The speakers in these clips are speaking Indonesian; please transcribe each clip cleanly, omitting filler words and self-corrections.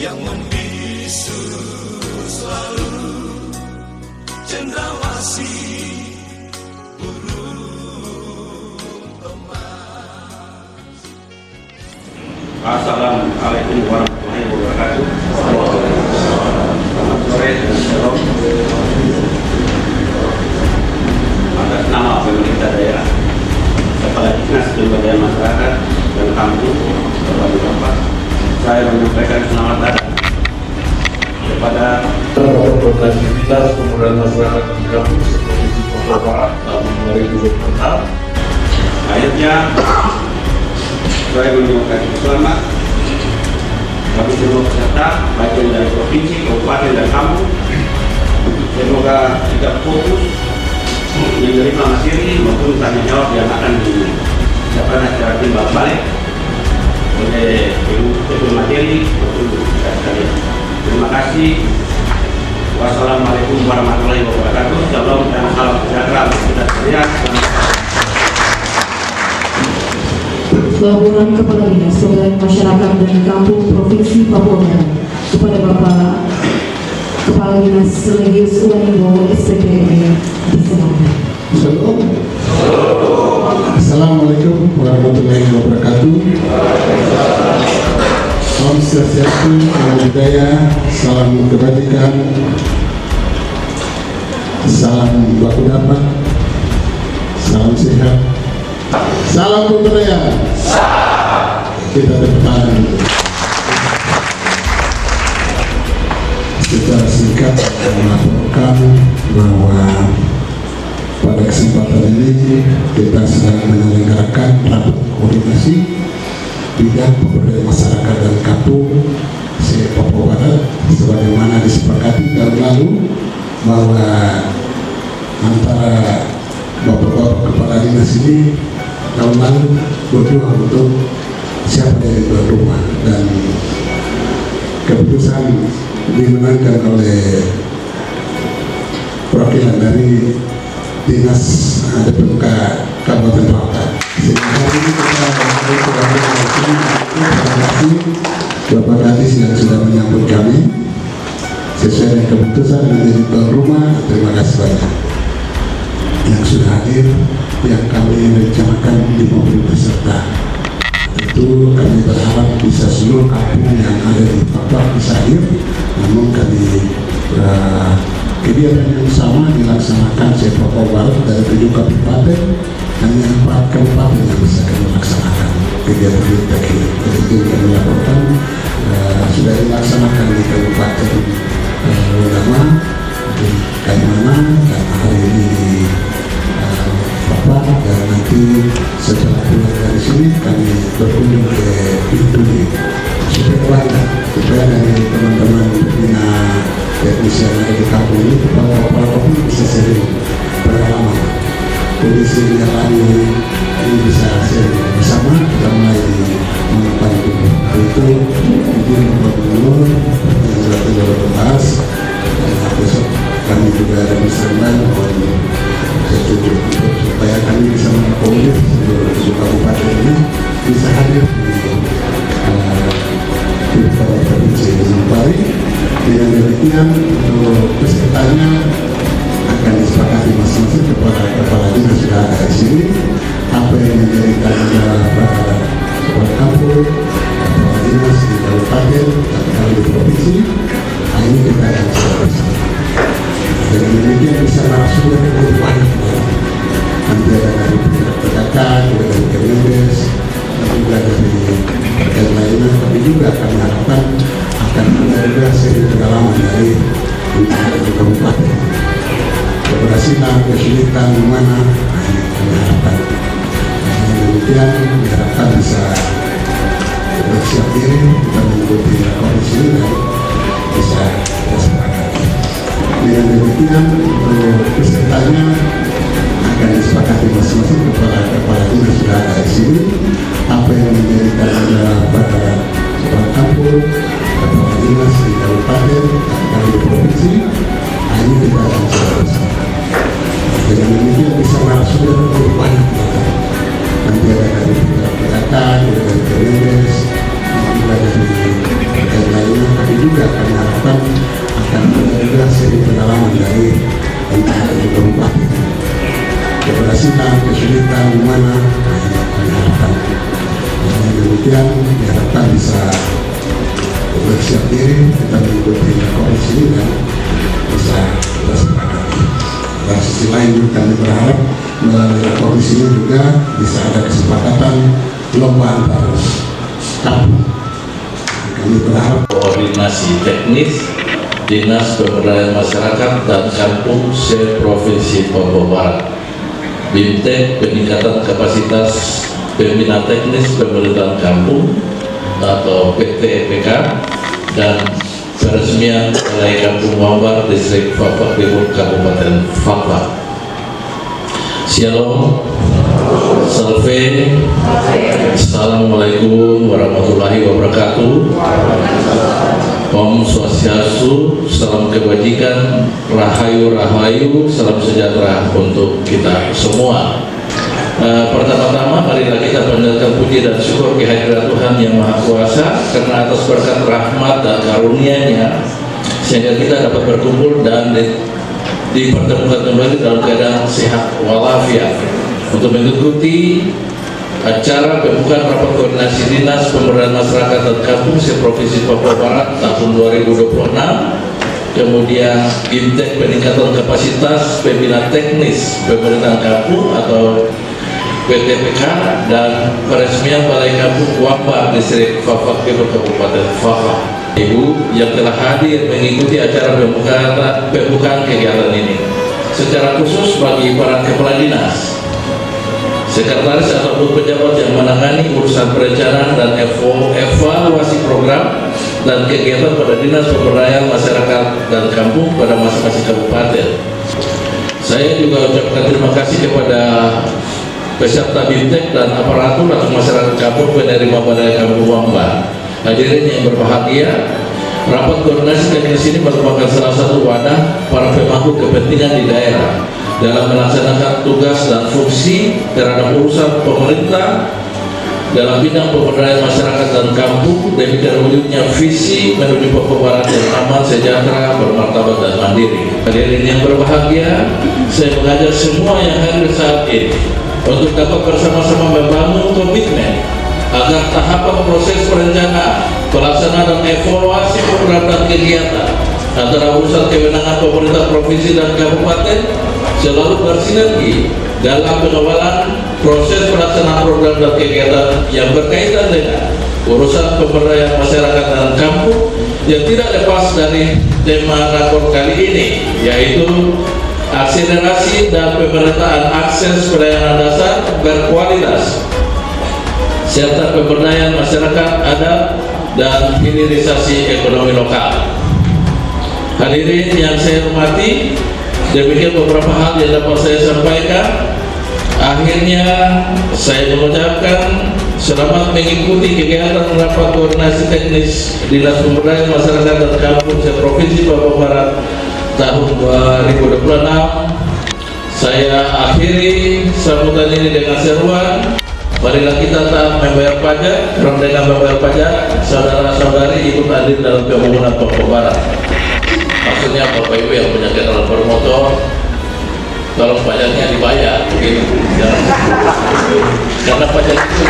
yang membisu selalu cendrawasih burung emas. Assalamualaikum warahmatullahi wabarakatuh. Selamat sore dan shalom. Atas nama pemerintah daerah, Kepala Dinas Pemberdayaan Masyarakat dan Kampung Bapak, saya menyampaikan selamat datang kepada aktivitas pemberdayaan masyarakat di kampung seperti di Papua Barat tahun 2024. akhirnya saya mengucapkan selamat bagi semua peserta bagian dari provinsi, kabupaten dan kampung. Semoga tidak fokus menerima materi maupun tanya jawab yang akan dilakukan secara timbal balik oleh ketua materi maupun kita sekalian. Terima kasih. Wassalamualaikum warahmatullahi wabarakatuh. Shalom dan salam sejahtera untuk kita sekalian. Laporan Kepala Dinas Pemberdayaan Masyarakat dan Kampung Provinsi Papua Barat kepada Bapak Kepala Dinas Legius Ulanimbo SPPE diserahkan. Shalom. Assalamualaikum warahmatullahi wabarakatuh. Om Swastiastu, Namo Buddhaya, salam kebajikan, salam baku dapat, salam sehat, salam pemberdayaan. Kita tepuk tangan. Secara singkat melaporkan bahwa pada kesempatan ini kita sedang menyelenggarakan rapat koordinasi bidang pemberdayaan masyarakat dan kampung se-Papua Barat, sebagaimana disepakati tahun lalu bahwa antara bapak-bapak kepala dinas ini tahun lalu berdua untuk siapa yang tuan rumah, dan keputusan dimenangkan oleh perwakilan dari Dinas DPMK Kabupaten Papua. Sehingga hari ini kita terima kasih Bapak Kadis yang sudah menyambut kami sesuai dengan keputusan menjadi tuan rumah. Terima kasih banyak yang sudah hadir, yang kami rencanakan 50 peserta. Tentu kami berharap bisa seluruh kampung yang ada di Papua bisa hadir, namun kami kegiatan yang sama dilaksanakan se-Papua Barat dari 7 kabupaten, hanya 4 kabupaten yang bisa kami laksanakan kegiatan ini. Itu kami laporkan sudah dilaksanakan di Kabupaten Wodama, di Kalimantan, dan hari ini di Papua, dan nanti setelah pulang dari sini kami berkunjung ke Bintuni supaya dari teman-teman pembina teknis yang ada di kampung ini kepala pun bisa sering pengalaman kondisi yang ini bisa sering bersama. Kita mulai di Manapan itu mungkin Bapak Gubernur yang sudah kita bahas. Besok kami juga ada bersama setuju supaya kami bisa mengakomodir seluruh kabupaten ini bisa hadir di provinsi Bali. Dengan demikian untuk pesertanya akan disepakati masing-masing kepala dinas sudah ada di sini, apa yang menjadi tanggung jawab kepala kampung, kepala dinas di kabupaten atau di provinsi. Ini kita akan bersama. Dengan demikian bisa langsung lebih banyak nanti ada dari PKK, juga dari Kemendes, juga dari terkait lainnya, tapi juga kami harapkan akan ada seri pengalaman dari kabupaten keberhasilan, kesulitan mana ini kami harapkan. Demikian diharapkan bisa bersiap diri kita mengikuti kondisi ini dan bisa kita sepakati. Dengan demikian untuk pesertanya akan disepakati masing-masing kepala dinas sudah ada di sini, apa yang menjadi tanggung jawab pada kepala kampung, kepala dinas di kabupaten atau di provinsi. Ini kita akan bersama. Dengan demikian bisa langsung lebih banyak nanti ada dari PKK, dari Kemendes, juga dari lainnya, tapi diharapkan akan menerima seri pengalaman dari entah dari kabupaten. Keberhasilan, kesulitan, mana diharapkan. Demikian diharapkan bisa bersiap diri kita mengikuti komisi ini dan bisa bersepakati. Dan sisi lain kami berharap melalui komisi ini juga bisa ada kesepakatan lomba antar kampung. Kami berharap koordinasi teknis Dinas Pemberdayaan Masyarakat dan Kampung se-Provinsi Papua Barat, BIMTEK peningkatan kapasitas pembina teknis pemerintahan kampung atau PTPK, dan peresmian Balai Kampung Wambar Distrik Fafak Timur Kabupaten Fafak. Shalom, Salve, Assalamualaikum warahmatullahi wabarakatuh. Om Swastiastu, salam kebajikan, rahayu rahayu, salam sejahtera untuk kita semua. Pertama-tama marilah kita panjatkan puji dan syukur kehadirat Tuhan Yang Maha Kuasa karena atas berkat rahmat dan karunia-Nya sehingga kita dapat berkumpul dan dipertemukan kembali dalam keadaan sehat walafiat untuk mengikuti acara pembukaan rapat koordinasi Dinas Pemberdayaan Masyarakat dan Kampung se-Provinsi Papua Barat tahun 2026, kemudian BIMTEK peningkatan kapasitas pembina teknis pemerintahan kampung atau PTPK, dan peresmian Balai Kampung Wambar Distrik Fafak Timur Kabupaten Fafak. Ibu yang telah hadir mengikuti acara pembukaan kegiatan ini, secara khusus bagi para kepala dinas, sekretaris ataupun pejabat yang menangani urusan perencanaan dan evaluasi program dan kegiatan pada Dinas Pemberdayaan Masyarakat dan Kampung pada masing-masing kabupaten. Saya juga ucapkan terima kasih kepada peserta BIMTEK dan aparatur atau masyarakat kampung penerima Balai Kampung Wambar. Hadirin yang berbahagia, rapat koordinasi teknis ini merupakan salah satu wadah para pemangku kepentingan di daerah dalam melaksanakan tugas dan fungsi terhadap urusan pemerintah dalam bidang pemberdayaan masyarakat dan kampung demi terwujudnya visi menuju Papua Barat yang aman, sejahtera, bermartabat dan mandiri. Hadirin yang berbahagia, saya mengajak semua yang hadir saat ini untuk dapat bersama-sama membangun komitmen agar tahapan proses perencanaan, pelaksanaan dan evaluasi program dan kegiatan antara urusan kewenangan pemerintah provinsi dan kabupaten selalu bersinergi dalam pengawalan proses pelaksanaan program dan kegiatan yang berkaitan dengan urusan pemberdayaan masyarakat dan kampung yang tidak lepas dari tema rapor kali ini, yaitu akselerasi dan pemerataan akses pelayanan dasar berkualitas serta pemberdayaan masyarakat adat dan hilirisasi ekonomi lokal. Hadirin yang saya hormati, demikian beberapa hal yang dapat saya sampaikan. Akhirnya saya mengucapkan selamat mengikuti kegiatan rapat koordinasi teknis Dinas Pemberdayaan Masyarakat dan Kampung se-Provinsi Papua Barat tahun 2026. Saya akhiri sambutan ini dengan seruan, marilah kita taat membayar pajak, karena dengan membayar pajak saudara-saudari ikut andil dalam pembangunan Papua Barat. Maksudnya Bapak Ibu yang punya kendaraan bermotor, kalau pajaknya dibayar, begitu. Karena pajak itu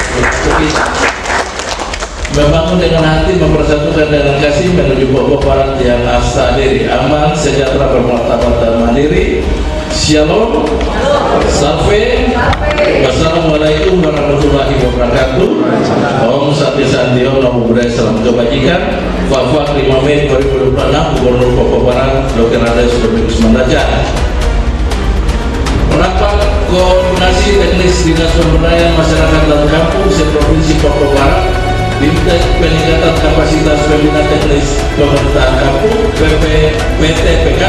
membangun dengan hati, mempersatukan dengan kasih menuju Papua Barat yang asa diri, aman, sejahtera, bermartabat dan mandiri. Shalom, Salve, Wassalamualaikum warahmatullahi wabarakatuh. Om Santi Santi Om Namo Buddhaya, salam kebajikan. Fafak 5 Mei 2026, Gubernur Papua Barat Dr. Ades Kusman Raja. Rapat koordinasi teknis Dinas Pemberdayaan Masyarakat dan Kampung se-Provinsi Papua Barat, BIMTEK peningkatan kapasitas pembina teknis pemerintahan kampung PTPK,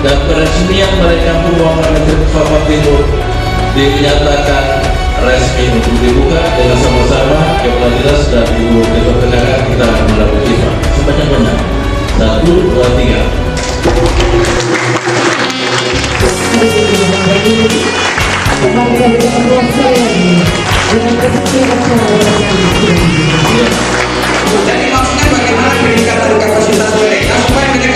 dan peresmian Balai Kampung Wambar Distrik Fafak Timur dinyatakan resmi untuk dibuka dengan sama-sama kepala dinas dan ibu ketua negara kita mendapat sifat sebanyak-banyak. 1, 2, 3. Jadi maksudnya bagaimana peningkatan kapasitas mereka supaya mereka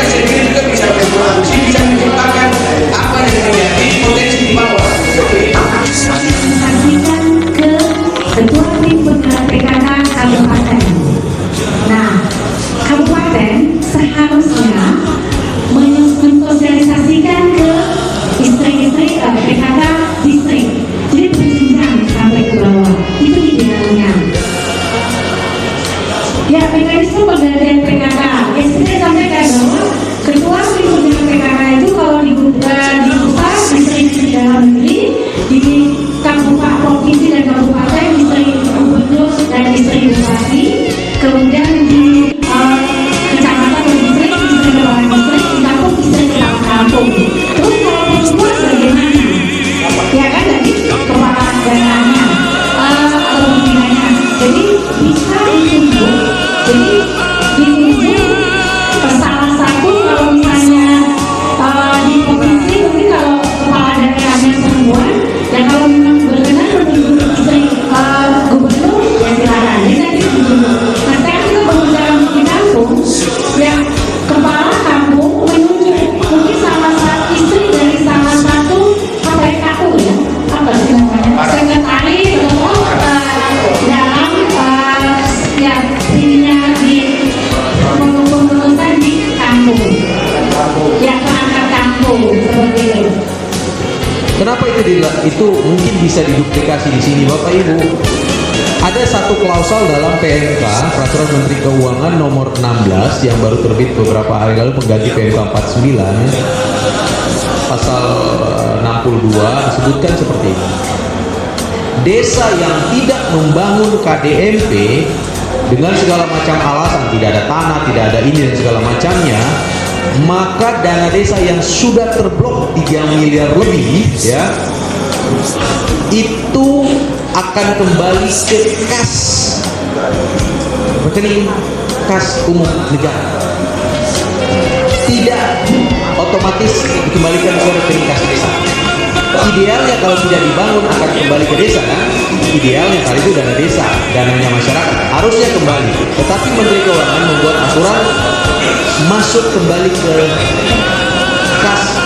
Ya, mekanisme penggantian PKK. Ya, seperti saya sampaikan bahwa ketua tim pembinaan PKK itu kalau di pusat distrik di dalam negeri, di kabupaten, provinsi dan kabupaten, distrik gubernur dan distrik bupati, kemudian di kecamatan dan distrik kepala distrik, di kampung distrik kepala kampung. Terus kalau pertemuan bagaimana? Ya kan tadi kepala dananya atau pimpinannya. Jadi bisa ditunjuk. Jadi ditunjuk salah satu kalau misalnya di provinsi mungkin kalau kepala daerahnya semua, ya kalau memang berkenan menunjuk distrik gubernur ya silakan. Jadi nanti ditunjuk. Nah sekarang kita berbicara di kampung, ya kepala kampung menunjuk mungkin salah satu istri dari salah satu PKU ya, apa sih namanya, sekretaris atau dalam ya ininya di pengurusan di kampung, ya perangkat kampung seperti itu. Kenapa itu mungkin bisa diduplikasi di sini, Bapak Ibu? Ada satu klausal dalam PMK Peraturan Menteri Keuangan nomor 16 yang baru terbit beberapa hari lalu mengganti PMK 49 pasal 62 disebutkan seperti ini. Desa yang tidak membangun KDMP dengan segala macam alasan, tidak ada tanah, tidak ada ini dan segala macamnya, maka dana desa yang sudah terblok 3 miliar lebih ya, itu akan kembali ke kas rekening kas umum negara, tidak otomatis dikembalikan ke rekening kas desa. Idealnya kalau tidak dibangun akan kembali ke desa kan? Idealnya kali itu dana desa, dananya masyarakat harusnya kembali. Tetapi Menteri Keuangan membuat aturan masuk kembali ke kas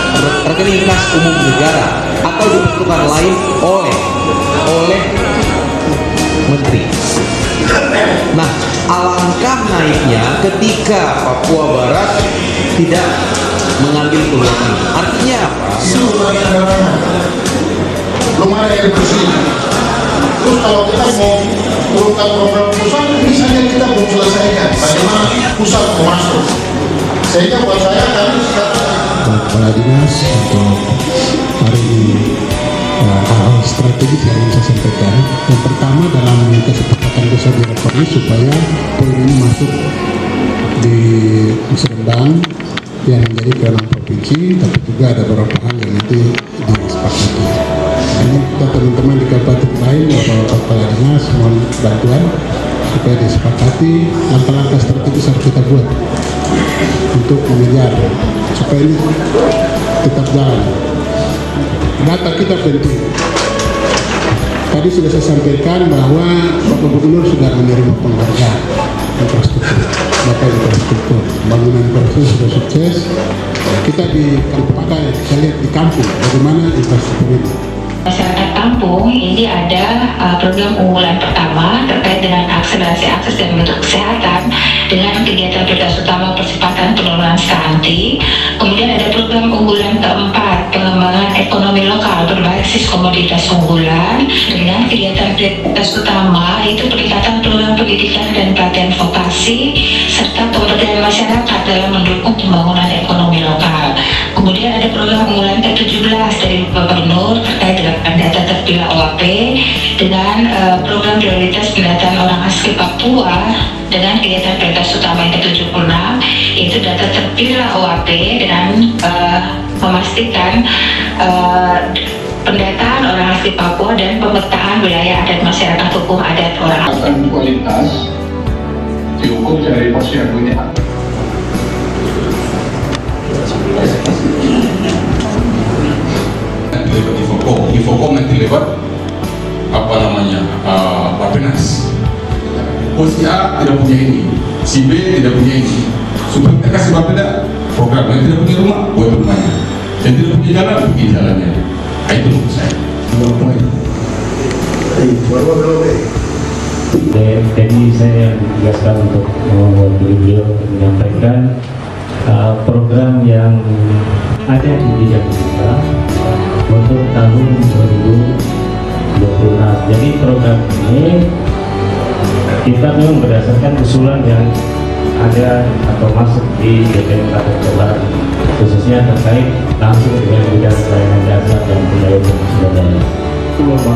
rekening kas umum negara atau dibentukan lain oleh menteri. Nah, alangkah naiknya ketika Papua Barat tidak mengambil peluang ini. Artinya apa? Belum ada yang bersih. Terus kalau kita mau turunkan program pusat, misalnya kita belum selesaikan. Bagaimana pusat mau masuk? Sehingga buat saya kami kepala dinas untuk hari ini hal strategis yang ingin saya sampaikan. Yang pertama dalam kesepakatan desa di rekor ini supaya poin ini masuk di Serendang yang menjadi kewenangan provinsi, tapi juga ada beberapa hal yang nanti disepakati. Ini kita teman-teman di kabupaten lain atau kepala dinas mohon bantuan supaya disepakati langkah-langkah strategis harus kita buat untuk mengejar supaya ini tetap jalan. Data kita penting. Tadi sudah saya sampaikan bahwa Bapak Gubernur sudah menerima penghargaan infrastruktur, bangunan infrastruktur sudah sukses. Kita di kabupaten, saya lihat di kampung bagaimana infrastruktur itu. Masyarakat kampung ini ada program unggulan pertama terkait dengan akselerasi akses dan mutu kesehatan dengan kegiatan prioritas utama percepatan penurunan stunting. Kemudian ada program unggulan keempat, pengembangan ekonomi lokal berbasis komoditas unggulan dengan kegiatan prioritas utama yaitu peningkatan program pendidikan dan pelatihan vokasi serta pemberdayaan masyarakat dalam mendukung pembangunan ekonomi lokal. Kemudian ada program unggulan ke-17 dari Bapak Gubernur terkait dengan data terpilih OAP dengan program prioritas pendataan orang asli Papua dengan kegiatan prioritas utama yang ke-76 yaitu data terpilih OAP dengan memastikan pendataan orang asli Papua dan pemetaan wilayah adat masyarakat hukum adat orang asli. Kualitas diukur dari posyandunya. Infocom nanti lewat apa namanya Bapenas. Si A tidak punya ini, si B tidak punya ini. Supaya kita kasih Bapeda program yang tidak punya rumah, buat rumahnya. Yang tidak punya jalan, bikin jalannya. Nah, itu menurut saya. Jadi saya tugaskan untuk beliau menyampaikan program yang ada di Jakarta untuk tahun 2026. Jadi program ini kita memang berdasarkan usulan yang ada atau masuk di DPM Kabupaten Barat, khususnya terkait langsung dengan bidang pelayanan jasa dan pembayaran swadaya. Lomba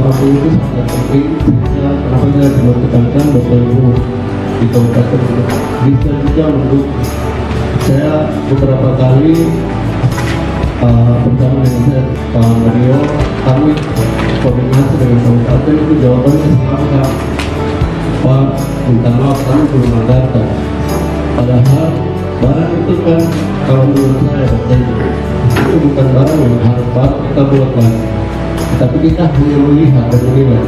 kampung itu sangat penting. Kenapa saya belum tekankan Bapak Ibu di kabupaten bisa juga untuk saya beberapa kali bersama dengan saya Pak Mario, kami koordinasi dengan kabupaten itu jawabannya sama. Pak, minta maaf kami belum datang. Padahal barang itu kan kalau menurut saya itu bukan barang yang harus baru kita buat lagi, tapi kita hanya melihat dan menilai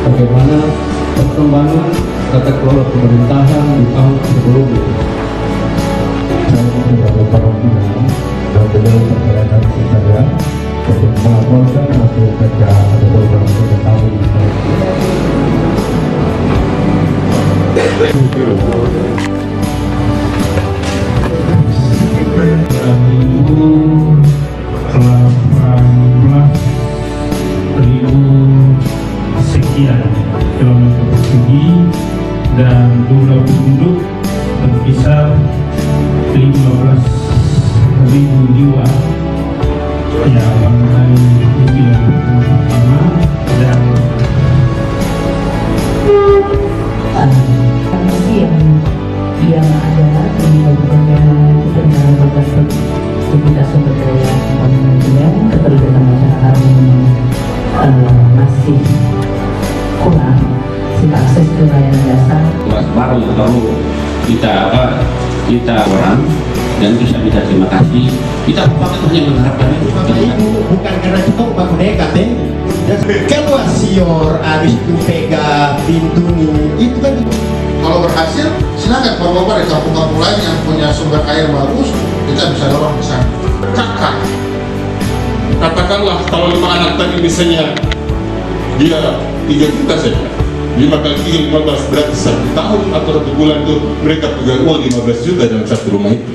bagaimana perkembangan tata kelola pemerintahan di tahun sebelumnya. Saya sebagai perwakilan dan beliau percayakan saya untuk melaporkan hasil kerja atau beberapa tahun ini. Sekian kilometer persegi dan jumlah penduduk berkisar 15.000 jiwa yang mengenai yang pertama dan yang ada di Kabupaten itu dengan berbagai aktivitas sumber daya pembangunan keterlibatan masyarakat masih kurang sehingga akses ke layanan dasar baru kita orang dan bisa kita terima kasih. Kita hanya mengharapkan itu. Bukan karena itu bangun dekat kalau sior habis itu pega pintu itu kan. Kalau berhasil, silakan bapak-bapak di kampung-kampung lain yang punya sumber air bagus, kita bisa dorong ke sana. Kakak, katakanlah kalau 5 anak tadi misalnya dia 3 juta saja, 5 kali 3, 15, berarti 1 tahun atau 1 bulan itu mereka pegang uang 15 juta dalam satu rumah itu.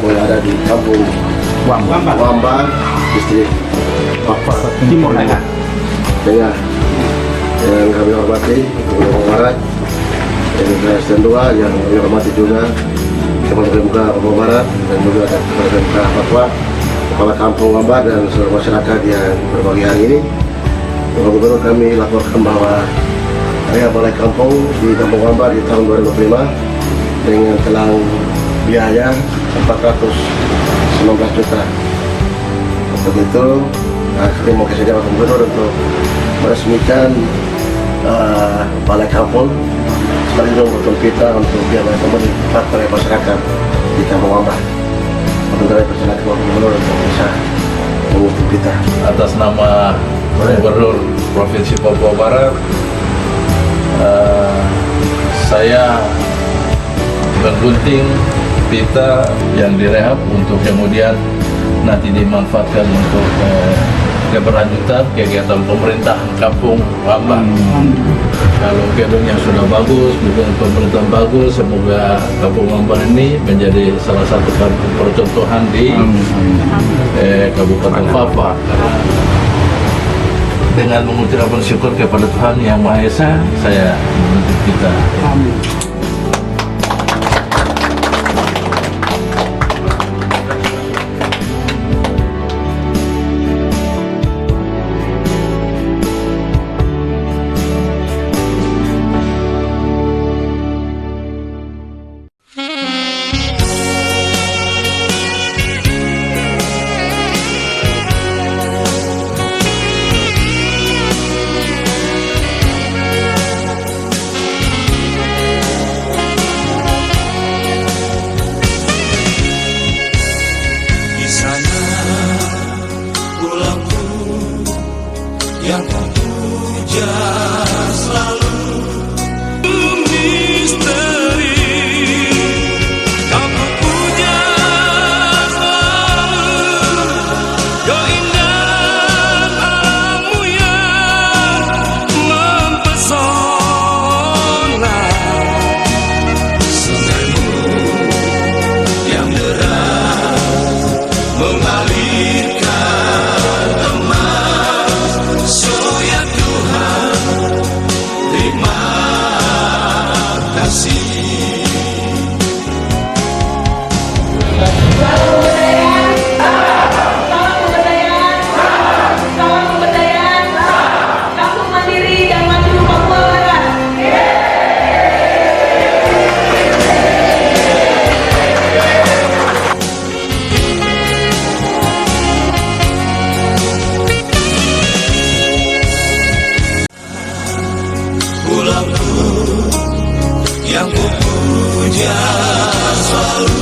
Yang ada di kampung Wamba, distrik Papua Timur Tengah. Tengah, yang kami hormati Gubernur Barat, yang Presiden 2 yang kami hormati juga Kepala PMK Papua Barat dan juga Kepala PMK Papua, Kepala Kampung Wamba dan seluruh masyarakat yang berbagai hari ini. Bapak Gubernur, kami laporkan bahwa area balai kampung di Kampung Wamba di tahun 2025 dengan telang biaya 419 juta. Untuk itu, terima kasih Bapak Gubernur untuk meresmikan balai kampung sekaligus untuk kita untuk biaya tempat oleh masyarakat di Kampung Wamba. Sementara persilakan Bapak Gubernur untuk bisa mengikuti kita. Atas nama Gubernur Provinsi Papua Barat, saya menggunting pita yang direhab untuk kemudian nanti dimanfaatkan untuk keberlanjutan kegiatan pemerintahan Kampung Wamba. Kalau gedungnya sudah bagus, dukungan pemerintahan bagus, semoga Kampung Wamba ini menjadi salah satu kampung percontohan di Kabupaten Papua. Dengan mengucapkan syukur kepada Tuhan Yang Maha Esa, saya menuntut kita. yang ku puja selalu